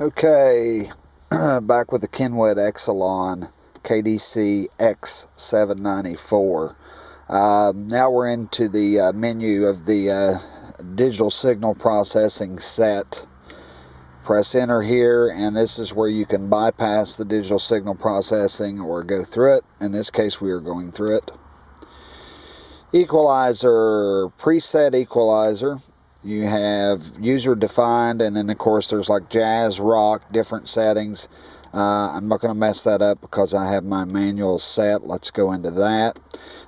Okay, back with the Kenwood Excelon KDC-X794. Now we're into the menu of the digital signal processing set. Press enter here, and this is where you can bypass the digital signal processing or go through it. In this case, we are going through it. Equalizer, preset equalizer. You have user defined, and then of course there's like jazz, rock, different settings. I'm not going to mess that up because I have my manual set. Let's go into that.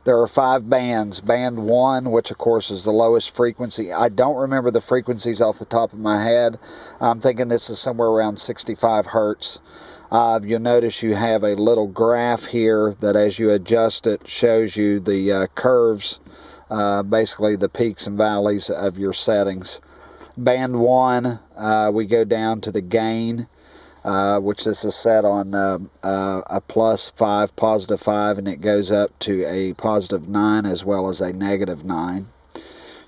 There are 5 bands. Band 1, which of course is the lowest frequency. I don't remember the frequencies off the top of my head. I'm thinking this is somewhere around 65 hertz. You'll notice you have a little graph here that as you adjust it shows you the curves, basically the peaks and valleys of your settings. Band 1, we go down to the gain, which this is set on a +5, +5, and it goes up to a +9 as well as a -9.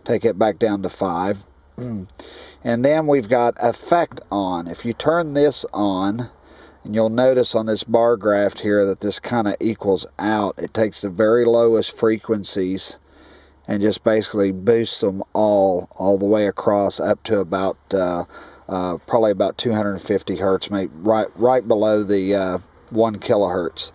Take it back down to 5. And then we've got effect on. If you turn this on, and you'll notice on this bar graph here that this kind of equals out. It takes the very lowest frequencies and just basically boosts them all the way across up to about probably about 250 hertz, maybe right below the 1 kilohertz.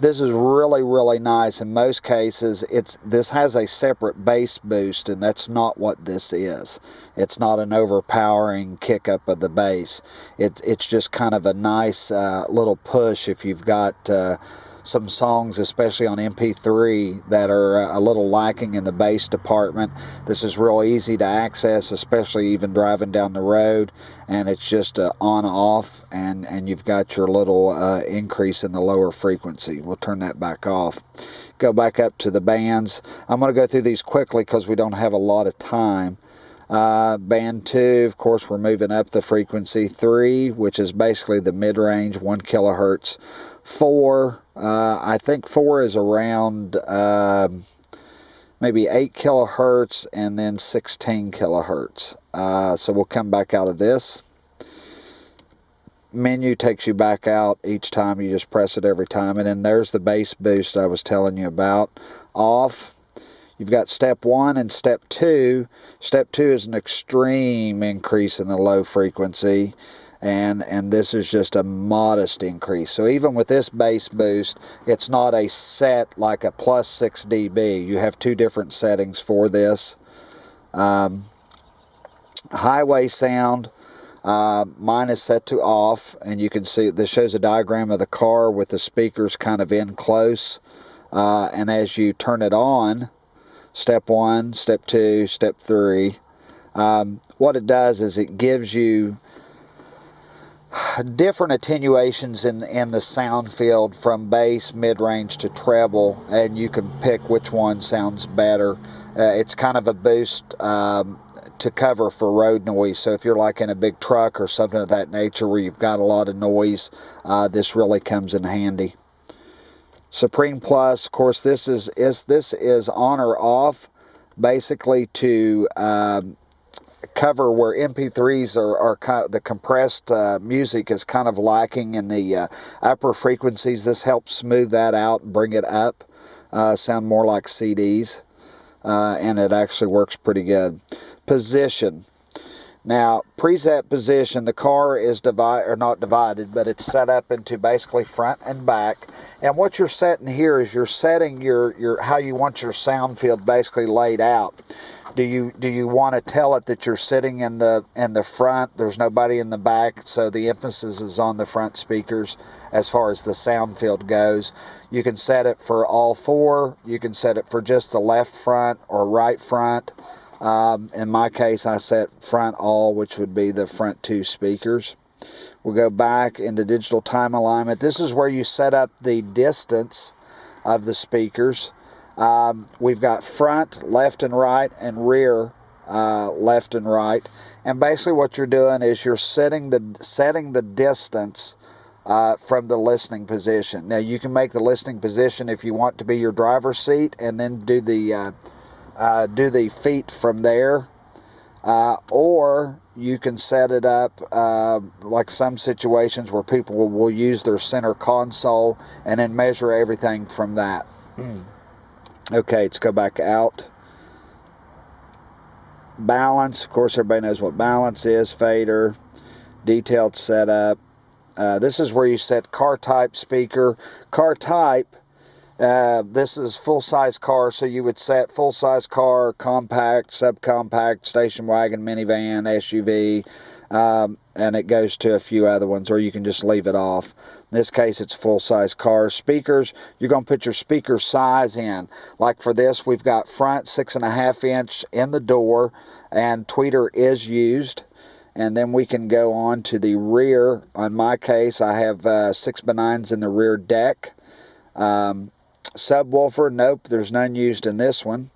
This is really nice. In most cases, this has a separate bass boost, and that's not what this is. It's not an overpowering kick up of the bass. It's just kind of a nice little push if you've got some songs, especially on MP3, that are a little lacking in the bass department. This is real easy to access, especially even driving down the road, and it's just on-off, and you've got your little increase in the lower frequency. We'll turn that back off. Go back up to the bands. I'm going to go through these quickly because we don't have a lot of time. Band 2, of course, we're moving up the frequency. 3, which is basically the mid-range, 1 kilohertz. 4, I think 4 is around maybe 8 kilohertz, and then 16 kilohertz. So we'll come back out of this. Menu takes you back out each time. You just press it every time, and then there's the bass boost I was telling you about. Off. You've got step 1 and step 2. Step 2 is an extreme increase in the low frequency, and this is just a modest increase. So even with this bass boost, it's not a set like a +6 dB. You have 2 different settings for this. Highway sound, mine is set to off, and you can see this shows a diagram of the car with the speakers kind of in close. And as you turn it on, step 1, step 2, step 3, what it does is it gives you different attenuations in the sound field from bass, mid-range to treble, and you can pick which one sounds better. It's kind of a boost to cover for road noise. So if you're like in a big truck or something of that nature where you've got a lot of noise, this really comes in handy. Supreme Plus, of course, this is on or off, basically to cover where MP3s are the compressed music is kind of lacking in the upper frequencies. This helps smooth that out and bring it up, sound more like CDs, and it actually works pretty good. Position. Now, preset position, the car is not divided, but it's set up into basically front and back. And what you're setting here is you're setting your how you want your sound field basically laid out. Do you want to tell it that you're sitting in the front? There's nobody in the back, so the emphasis is on the front speakers as far as the sound field goes. You can set it for all 4. You can set it for just the left front or right front. In my case, I set front all, which would be the front 2 speakers. We'll go back into digital time alignment. This is where you set up the distance of the speakers. We've got front, left and right, and rear, left and right. And basically what you're doing is you're setting the distance from the listening position. Now you can make the listening position if you want to be your driver's seat, and then do the feet from there. Or you can set it up like some situations where people will use their center console and then measure everything from that. Okay, let's go back out. Balance, of course everybody knows what balance is. Fader, detailed setup. This is where you set car type speaker. Car type, this is full-size car, so you would set full-size car, compact, subcompact, station wagon, minivan, SUV, and it goes to a few other ones, or you can just leave it off. In this case, it's full-size car. Speakers, you're going to put your speaker size in. Like for this, we've got front 6.5 inch in the door, and tweeter is used. And then we can go on to the rear. On my case, I have 6x9s in the rear deck. Subwoofer, nope, there's none used in this one.